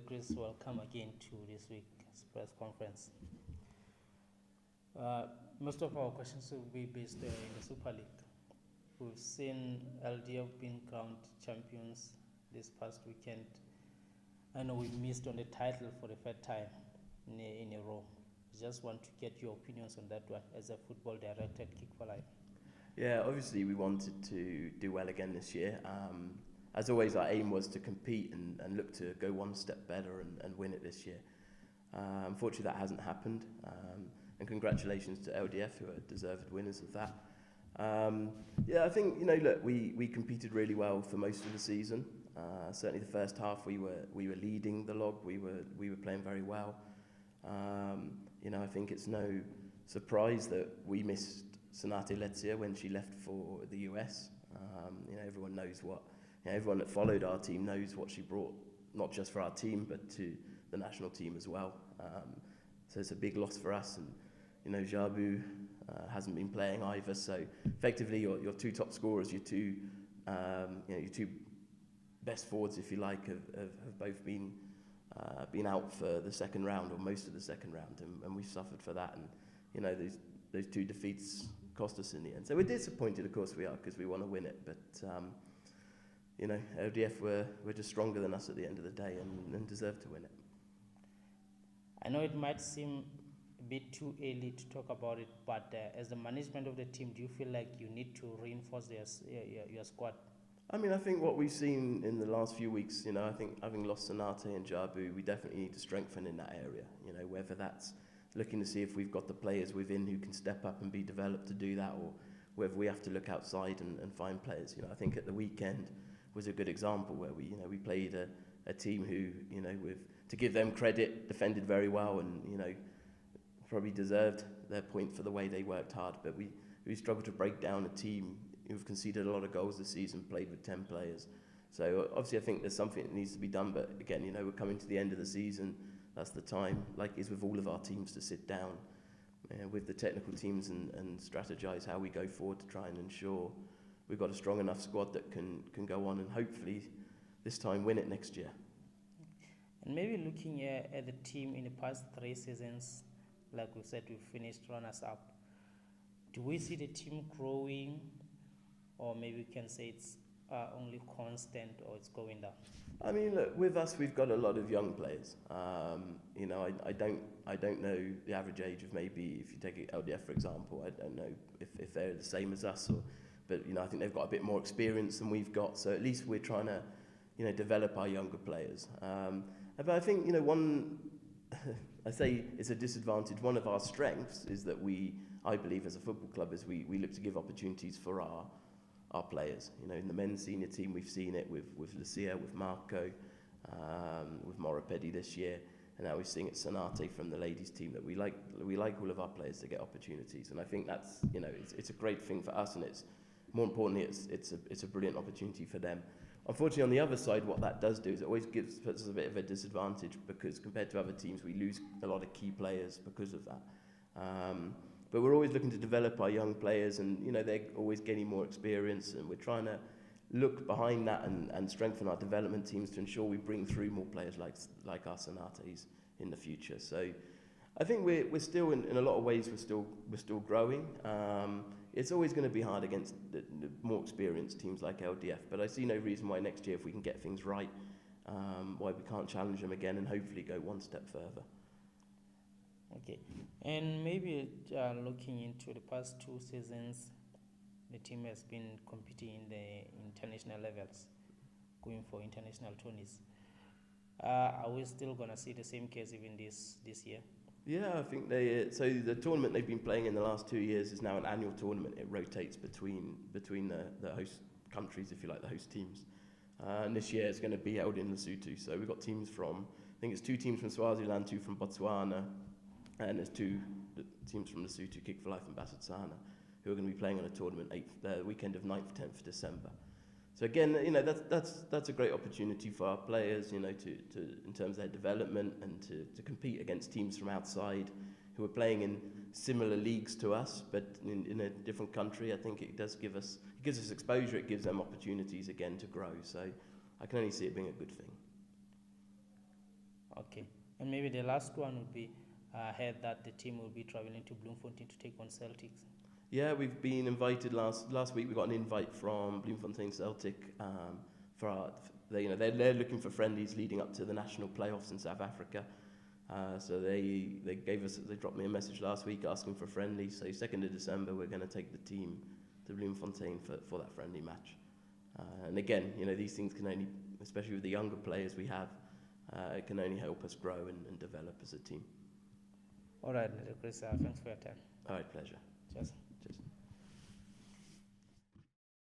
Chris, welcome again to this week's press conference. Most of our questions will be based in the Super League. We've seen LDF being crowned champions this past weekend. I know we missed on the title for the third time in a row. Just want to get your opinions on that one as a football director at Kick4Life. Yeah, obviously we wanted to do well again this year. As always, our aim was to compete and look to go one step better and win it this year. Unfortunately, that hasn't happened. And congratulations to LDF, who are deserved winners of that. Yeah, I think, look, we competed really well for most of the season. Certainly the first half we were leading the log. We were playing very well. I think it's no surprise that we missed Sanate Letizia when she left for the US. Everyone knows everyone that followed our team knows what she brought, not just for our team, but to the national team as well. So it's a big loss for us. And, Jabu hasn't been playing either. So effectively your two top scorers, your two best forwards, if you like, have both been out for the second round or most of the second round. And we suffered for that. And, those two defeats cost us in the end. So we're disappointed, of course we are, because we want to win it. But, LDF were just stronger than us at the end of the day and deserved to win it. I know it might seem a bit too early to talk about it, but as the management of the team, do you feel like you need to reinforce your squad? I think what we've seen in the last few weeks, I think having lost Sanate and Jabu, we definitely need to strengthen in that area. Whether that's looking to see if we've got the players within who can step up and be developed to do that, or whether we have to look outside and find players. I think at the weekend was a good example where we played a team who, to give them credit, defended very well and, probably deserved their point for the way they worked hard. But we struggled to break down a team who've conceded a lot of goals this season, played with 10 players. So obviously I think there's something that needs to be done. But again, we're coming to the end of the season. That's the time, like is with all of our teams, to sit down with the technical teams and strategize how we go forward to try and ensure we've got a strong enough squad that can go on and hopefully this time win it next year. And maybe looking at the team in the past 3 seasons, like we said, we finished runners-up. Do we see the team growing, or maybe we can say it's only constant or it's going down? Look, with us, we've got a lot of young players. I don't know the average age of, maybe if you take LDF for example, I don't know if they're the same as us, but I think they've got a bit more experience than we've got. So at least we're trying to develop our younger players. But I think one I say it's a disadvantage. One of our strengths is that I believe as a football club, is we look to give opportunities for our players. In the men's senior team, we've seen it with Lucia, with Marco, with Morapedi this year, and now we're seeing it Sanate from the ladies team, that we like all of our players to get opportunities. And I think that's it's a great thing for us, and it's more importantly it's a brilliant opportunity for them. Unfortunately, on the other side, what that does do is it always puts us a bit of a disadvantage, because compared to other teams, we lose a lot of key players because of that. But we're always looking to develop our young players, and they're always gaining more experience, and we're trying to look behind that and strengthen our development teams to ensure we bring through more players like our Sanates in the future. So I think we're still in a lot of ways we're still growing. It's always going to be hard against the more experienced teams like LDF, but I see no reason why next year, if we can get things right, why we can't challenge them again and hopefully go one step further. Okay, and maybe looking into the past 2 seasons, the team has been competing in the international levels, going for international tourneys. Are we still going to see the same case even this year? Yeah, I think so the tournament they've been playing in the last 2 years is now an annual tournament. It rotates between the host countries, if you like, the host teams. And this year it's going to be held in Lesotho. So we've got teams from, I think it's 2 teams from Swaziland, 2 from Botswana, and there's 2 teams from Lesotho, Kick4Life and Basatsana, who are going to be playing on a tournament the weekend of 9th, 10th of December. So again, that's a great opportunity for our players, to in terms of their development, and to compete against teams from outside who are playing in similar leagues to us, but in a different country. I think it gives us exposure. It gives them opportunities again to grow. So I can only see it being a good thing. Okay. And maybe the last one would be, I heard that the team will be traveling to Bloemfontein to take on Celtics. Yeah, we've been invited last week. We got an invite from Bloemfontein Celtic for our, they're looking for friendlies leading up to the national playoffs in South Africa. So they dropped me a message last week asking for friendlies. So 2nd of December we're going to take the team to Bloemfontein for that friendly match. And again, these things can only, especially with the younger players we have, it can only help us grow and develop as a team. All right, Chris, thanks for your time. All right, pleasure. Cheers.